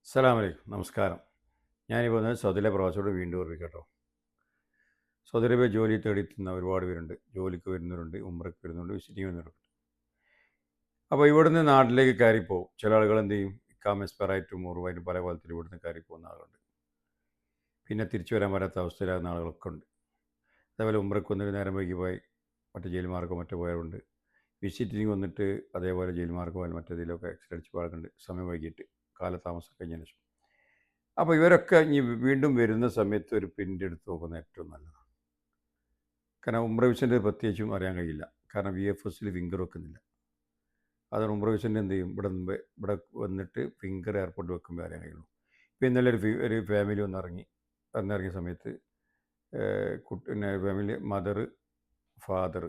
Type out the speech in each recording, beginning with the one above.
അസ്സലാമു അലൈക്കും. നമസ്കാരം. ഞാനിപ്പോൾ വന്നത് സൗദിയിലെ പ്രവാസിയോട് വീണ്ടും ഓർമ്മിക്കട്ടോ. സൗദി അറേബ്യ ജോലി തേടിയെത്തുന്ന ഒരുപാട് പേരുണ്ട്. ജോലിക്ക് വരുന്നവരുണ്ട്, ഉംറയ്ക്ക് വരുന്നുണ്ട്, വിസിറ്റിംഗ് വരുന്നവരുണ്ട്. അപ്പോൾ ഇവിടുന്ന് നാട്ടിലേക്ക് കയറിപ്പോവും. ചില ആളുകൾ എന്ത് ചെയ്യും, ഇക്കാമ എക്സ്പയറായിട്ടും മുറിവായിട്ടും പല കോലത്തിൽ ഇവിടുന്ന് കയറിപ്പോകുന്ന ആളുകളുണ്ട്. പിന്നെ തിരിച്ചു വരാൻ പറ്റാത്ത അവസ്ഥയിലാകുന്ന ആളുകളൊക്കെ ഉണ്ട്. അതേപോലെ ഉംറയ്ക്ക് വന്നിട്ട് നേരം വൈകി പോയി മറ്റു ജയിൽ മാർഗം മറ്റു പോയവരുണ്ട്. വിസിറ്റിംഗ് വന്നിട്ട് അതേപോലെ ജയിൽ മാർഗം പോയാൽ മറ്റേതിലൊക്കെ എക്സിറ്റ് അടിച്ച് പോകാറുണ്ട്. സമയം വൈകിട്ട് കാലതാമസം കഴിഞ്ഞതിന് ശേഷം. അപ്പോൾ ഇവരൊക്കെ ഇനി വീണ്ടും വരുന്ന സമയത്ത് ഒരു പ്രിൻ്റ് എടുത്ത് നോക്കുന്നത് ഏറ്റവും നല്ലതാണ്. കാരണം ഉംറ വിസൻ്റെ പ്രത്യേകിച്ചും അറിയാൻ കഴിയില്ല. കാരണം VFSൽ ഫിംഗർ വെക്കുന്നില്ല. അതാണ് ഉംറ വിസൻ്റെ എന്ത് ചെയ്യും, ഇവിടെ വന്നിട്ട് ഫിംഗർ എയർപോർട്ടിൽ വെക്കുമ്പോൾ അറിയാൻ കഴിയുള്ളൂ. ഇപ്പോൾ ഇന്നലെ ഒരു ഫാമിലി വന്നിറങ്ങിയ സമയത്ത് പിന്നെ ഫാമിലി മദർ, ഫാദർ,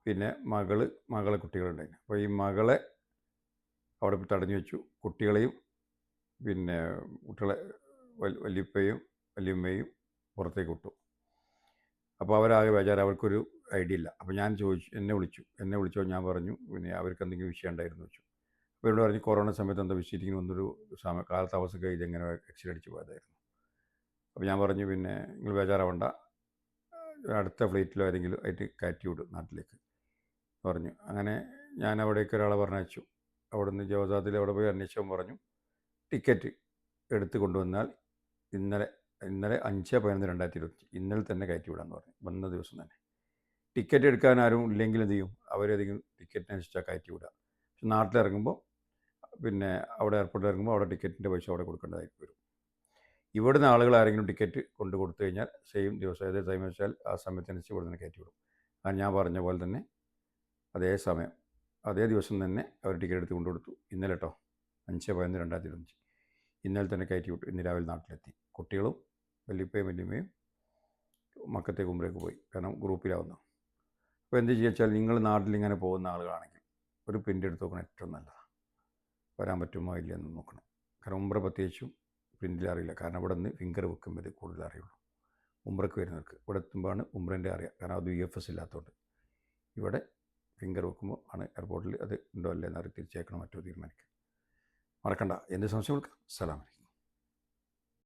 പിന്നെ മകളെ കുട്ടികളുണ്ടായിരുന്നു. അപ്പോൾ ഈ മകളെ അവിടെ തടഞ്ഞു വെച്ചു. കുട്ടികളെയും പിന്നെ കുട്ടികളെ വല്യപ്പയും വല്യമ്മയും പുറത്തേക്ക് വിട്ടു. അപ്പോൾ അവരാകെ ബേജാറ്, അവർക്കൊരു ഐഡിയ ഇല്ല. അപ്പോൾ ഞാൻ ചോദിച്ചു, എന്നെ വിളിച്ചോ, ഞാൻ പറഞ്ഞു പിന്നെ അവർക്ക് എന്തെങ്കിലും വിഷയം ഉണ്ടായിരുന്നു വെച്ചു. അപ്പോൾ എന്നോട് പറഞ്ഞു കൊറോണ സമയത്ത് എന്താ വിസിറ്റിങ്ങിന് വന്നൊരു കാലതാമസം കഴിഞ്ഞ് എങ്ങനെ എക്സിറ്റ് അടിച്ച് പോയതായിരുന്നു. അപ്പോൾ ഞാൻ പറഞ്ഞു പിന്നെ നിങ്ങൾ ബേജാറാവണ്ട, അടുത്ത ഫ്ലൈറ്റിലോ ഏതെങ്കിലും ആയിട്ട് കയറ്റി വിടും നാട്ടിലേക്ക് പറഞ്ഞു. അങ്ങനെ ഞാൻ അവിടേക്ക് ഒരാളെ പറഞ്ഞയച്ചു. അവിടുന്ന് ജവസാദിൽ അവിടെ പോയി അന്വേഷിച്ചവൻ പറഞ്ഞു ടിക്കറ്റ് എടുത്ത് കൊണ്ടുവന്നാൽ ഇന്നലെ 5/11/2020 ഇന്നലെ തന്നെ കയറ്റി വിടാമെന്ന് പറഞ്ഞു. വന്ന ദിവസം തന്നെ. ടിക്കറ്റ് എടുക്കാൻ ആരും ഇല്ലെങ്കിൽ എന്ത് ചെയ്യും, അവരേതെങ്കിലും ടിക്കറ്റിനനുസരിച്ചാണ് കയറ്റി വിടുക. പക്ഷെ നാട്ടിലിറങ്ങുമ്പോൾ പിന്നെ അവിടെ എയർപോർട്ടിൽ ഇറങ്ങുമ്പോൾ അവിടെ ടിക്കറ്റിൻ്റെ പൈസ അവിടെ കൊടുക്കേണ്ടതായിട്ട് വരും. ഇവിടുന്ന് ആളുകൾ ആരെങ്കിലും ടിക്കറ്റ് കൊടുത്തു കഴിഞ്ഞാൽ സെയിം ദിവസം ഏത് ടൈം വെച്ചാൽ ആ സമയത്തനുസരിച്ച് ഇവിടെ നിന്ന് കയറ്റി വിടും. അത് ഞാൻ പറഞ്ഞ പോലെ തന്നെ അതേ ദിവസം തന്നെ അവർ ടിക്കറ്റ് എടുത്ത് കൊണ്ടുകൊടുത്തു. ഇന്നലെ കേട്ടോ 5/11/2020 ഇന്നലെ തന്നെ കയറ്റി വിട്ടു. ഇന്ന് രാവിലെ നാട്ടിലെത്തി. കുട്ടികളും വല്യപ്പയും വല്യമ്മയും മക്കത്തേക്ക് ഉംറയ്ക്ക് പോയി. കാരണം ഗ്രൂപ്പിലാവുന്നു. അപ്പോൾ എന്ത് ചെയ്യുക വെച്ചാൽ നിങ്ങൾ നാട്ടിലിങ്ങനെ പോകുന്ന ആളുകളാണെങ്കിൽ ഒരു പ്രിൻ്റ് എടുത്ത് നോക്കണം, ഏറ്റവും നല്ലതാണ്. വരാൻ പറ്റുമോ ഇല്ല എന്ന് നോക്കണം. കാരണം ഉംറ പ്രത്യേകിച്ചും പ്രിൻ്റിൽ അറിയില്ല. കാരണം ഇവിടെ നിന്ന് ഫിംഗർ വെക്കുമ്പോൾ ഇത് കൂടുതൽ അറിയുള്ളൂ. ഉംറയ്ക്ക് വരുന്നവർക്ക് ഇവിടെ എത്തുമ്പോഴാണ് ഉംറേൻ്റെ അറിയുക. കാരണം അത് VFS ഇല്ലാത്തതുകൊണ്ട് ഇവിടെ ഫിംഗർ വെക്കുമ്പോൾ ആണ് എയർപോർട്ടിൽ അത് ഉണ്ടോ അല്ലേ എന്ന് തിരിച്ചേക്കണം മറ്റോ തീരുമാനിക്കുക. മറക്കണ്ട. എന്ത് സംശയം വിളിക്കാം. അസ്സലാമു അലൈക്കും.